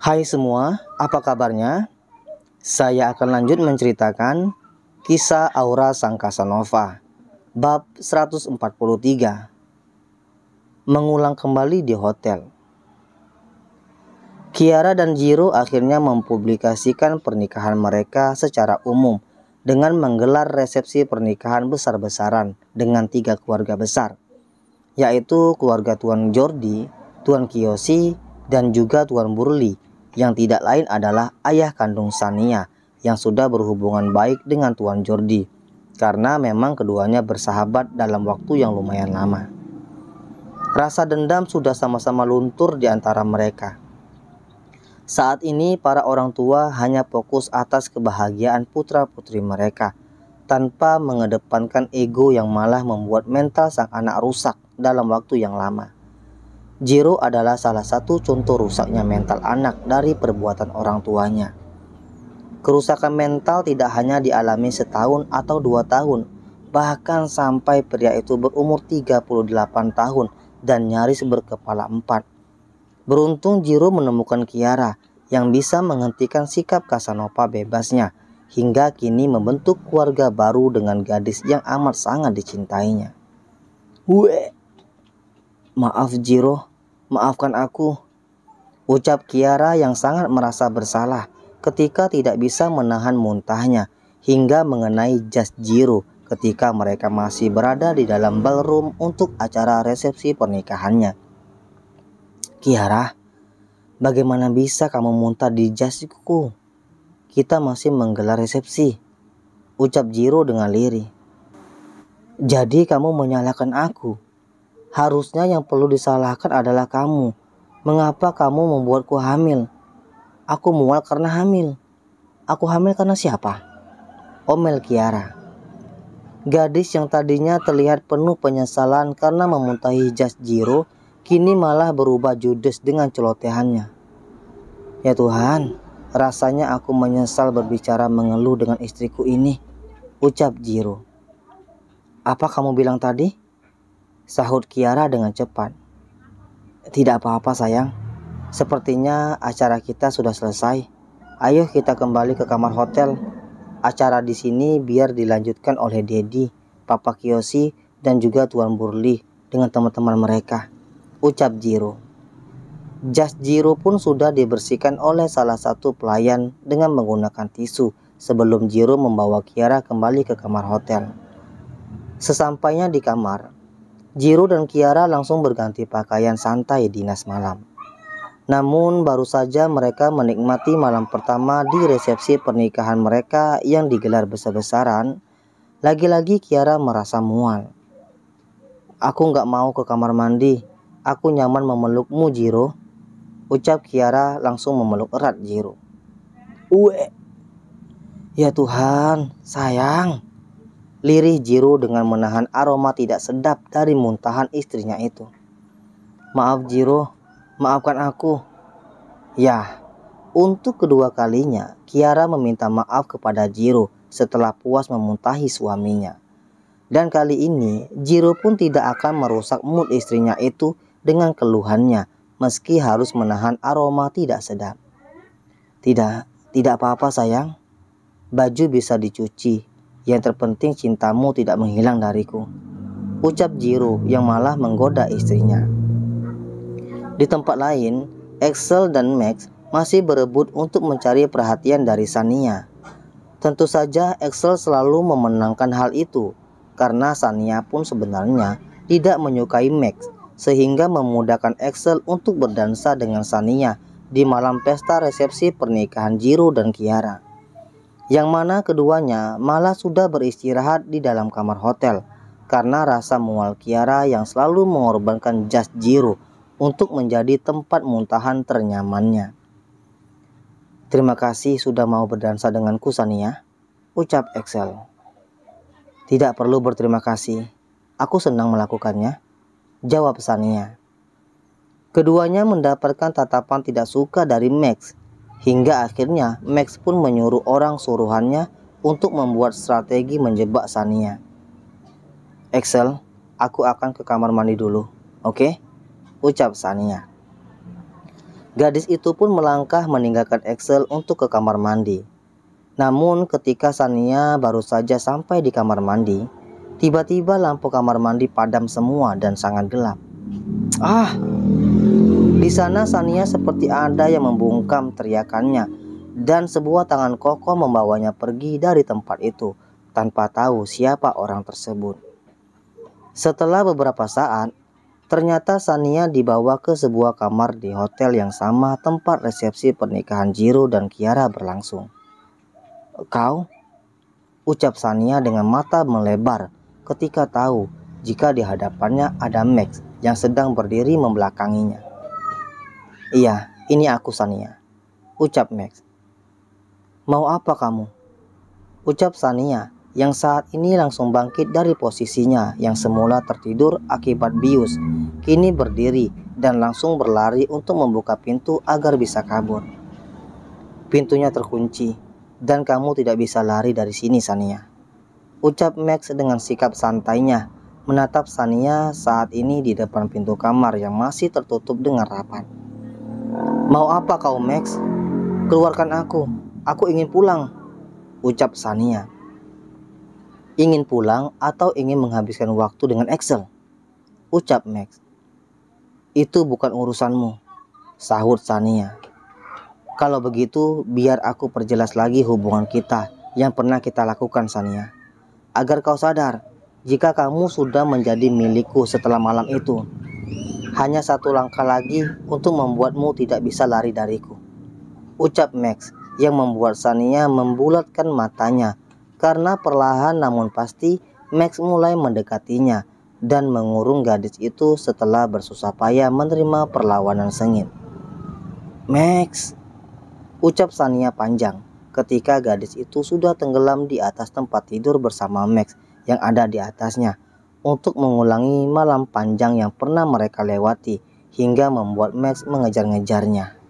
Hai semua, apa kabarnya? Saya akan lanjut menceritakan kisah Aura Sang Casanova, bab 143. Mengulang kembali di hotel. Kiara dan Jiro akhirnya mempublikasikan pernikahan mereka secara umum dengan menggelar resepsi pernikahan besar-besaran dengan 3 keluarga besar, yaitu keluarga Tuan Jordi, Tuan Kiyoshi, dan juga Tuan Burli, yang tidak lain adalah ayah kandung Sania yang sudah berhubungan baik dengan Tuan Jordi, karena memang keduanya bersahabat dalam waktu yang lumayan lama. Rasa dendam sudah sama-sama luntur di antara mereka. Saat ini para orang tua hanya fokus atas kebahagiaan putra-putri mereka, tanpa mengedepankan ego yang malah membuat mental sang anak rusak dalam waktu yang lama. Jiro adalah salah satu contoh rusaknya mental anak dari perbuatan orang tuanya. Kerusakan mental tidak hanya dialami setahun atau 2 tahun, bahkan sampai pria itu berumur 38 tahun dan nyaris berkepala 4. Beruntung Jiro menemukan Kiara yang bisa menghentikan sikap Casanova bebasnya, hingga kini membentuk keluarga baru dengan gadis yang amat sangat dicintainya. Maaf Jiro, maafkan aku, ucap Kiara yang sangat merasa bersalah ketika tidak bisa menahan muntahnya hingga mengenai jas Jiro ketika mereka masih berada di dalam ballroom untuk acara resepsi pernikahannya. Kiara, bagaimana bisa kamu muntah di jasku? Kita masih menggelar resepsi, ucap Jiro dengan lirih. Jadi kamu menyalahkan aku? Harusnya yang perlu disalahkan adalah kamu. Mengapa kamu membuatku hamil? Aku mual karena hamil. Aku hamil karena siapa? Omel Kiara. Gadis yang tadinya terlihat penuh penyesalan karena memuntahi jas Jiro, kini malah berubah judes dengan celotehannya. Ya Tuhan, rasanya aku menyesal berbicara mengeluh dengan istriku ini, ucap Jiro. Apa kamu bilang tadi? Sahut Kiara dengan cepat. Tidak apa-apa sayang, sepertinya acara kita sudah selesai. Ayo kita kembali ke kamar hotel. Acara di sini biar dilanjutkan oleh Dedi, Papa Kiyoshi, dan juga Tuan Burli dengan teman-teman mereka, ucap Jiro. Jas Jiro pun sudah dibersihkan oleh salah satu pelayan dengan menggunakan tisu sebelum Jiro membawa Kiara kembali ke kamar hotel. Sesampainya di kamar, Jiro dan Kiara langsung berganti pakaian santai dinas malam. Namun baru saja mereka menikmati malam pertama di resepsi pernikahan mereka yang digelar besar-besaran, lagi-lagi Kiara merasa mual. Aku gak mau ke kamar mandi, aku nyaman memelukmu Jiro, ucap Kiara langsung memeluk erat Jiro. Ya Tuhan, sayang, lirih Jiro dengan menahan aroma tidak sedap dari muntahan istrinya itu. Maaf Jiro, maafkan aku. Ya, untuk kedua kalinya Kiara meminta maaf kepada Jiro setelah puas memuntahi suaminya. Dan kali ini Jiro pun tidak akan merusak mood istrinya itu dengan keluhannya meski harus menahan aroma tidak sedap. Tidak apa-apa sayang. Baju bisa dicuci. Yang terpenting cintamu tidak menghilang dariku, ucap Jiro yang malah menggoda istrinya. Di tempat lain, Axel dan Max masih berebut untuk mencari perhatian dari Sania. Tentu saja Axel selalu memenangkan hal itu, karena Sania pun sebenarnya tidak menyukai Max, sehingga memudahkan Axel untuk berdansa dengan Sania di malam pesta resepsi pernikahan Jiro dan Kiara. Yang mana keduanya malah sudah beristirahat di dalam kamar hotel, karena rasa mual Kiara yang selalu mengorbankan jas Jiro untuk menjadi tempat muntahan ternyamannya. Terima kasih sudah mau berdansa denganku Sania, ucap Axel. Tidak perlu berterima kasih, aku senang melakukannya, jawab Sania. Keduanya mendapatkan tatapan tidak suka dari Max, hingga akhirnya Max pun menyuruh orang suruhannya untuk membuat strategi menjebak Sania. Axel, aku akan ke kamar mandi dulu, oke? Ucap Sania. Gadis itu pun melangkah meninggalkan Axel untuk ke kamar mandi. Namun ketika Shania baru saja sampai di kamar mandi, tiba-tiba lampu kamar mandi padam semua dan sangat gelap. Ah! Di sana Shania seperti ada yang membungkam teriakannya, dan sebuah tangan kokoh membawanya pergi dari tempat itu tanpa tahu siapa orang tersebut. Setelah beberapa saat, ternyata Shania dibawa ke sebuah kamar di hotel yang sama tempat resepsi pernikahan Jiro dan Kiara berlangsung. "Kau?" ucap Shania dengan mata melebar ketika tahu jika di hadapannya ada Max yang sedang berdiri membelakanginya. "Iya, ini aku Shania," ucap Max. "Mau apa kamu?" ucap Shania yang saat ini langsung bangkit dari posisinya yang semula tertidur akibat bius, kini berdiri dan langsung berlari untuk membuka pintu agar bisa kabur. "Pintunya terkunci dan kamu tidak bisa lari dari sini, Shania," ucap Max dengan sikap santainya menatap Shania saat ini di depan pintu kamar yang masih tertutup dengan rapat. "Mau apa kau, Max? Keluarkan aku ingin pulang," ucap Shania. "Ingin pulang atau ingin menghabiskan waktu dengan Axel?" ucap Max. "Itu bukan urusanmu," sahut Shania. "Kalau begitu biar aku perjelas lagi hubungan kita yang pernah kita lakukan, Shania. Agar kau sadar jika kamu sudah menjadi milikku setelah malam itu. Hanya satu langkah lagi untuk membuatmu tidak bisa lari dariku," ucap Max yang membuat Shania membulatkan matanya karena perlahan namun pasti Max mulai mendekatinya dan mengurung gadis itu setelah bersusah payah menerima perlawanan sengit. "Max," ucap Shania panjang ketika gadis itu sudah tenggelam di atas tempat tidur bersama Max yang ada di atasnya untuk mengulangi malam panjang yang pernah mereka lewati hingga membuat Max mengejar-ngejarnya.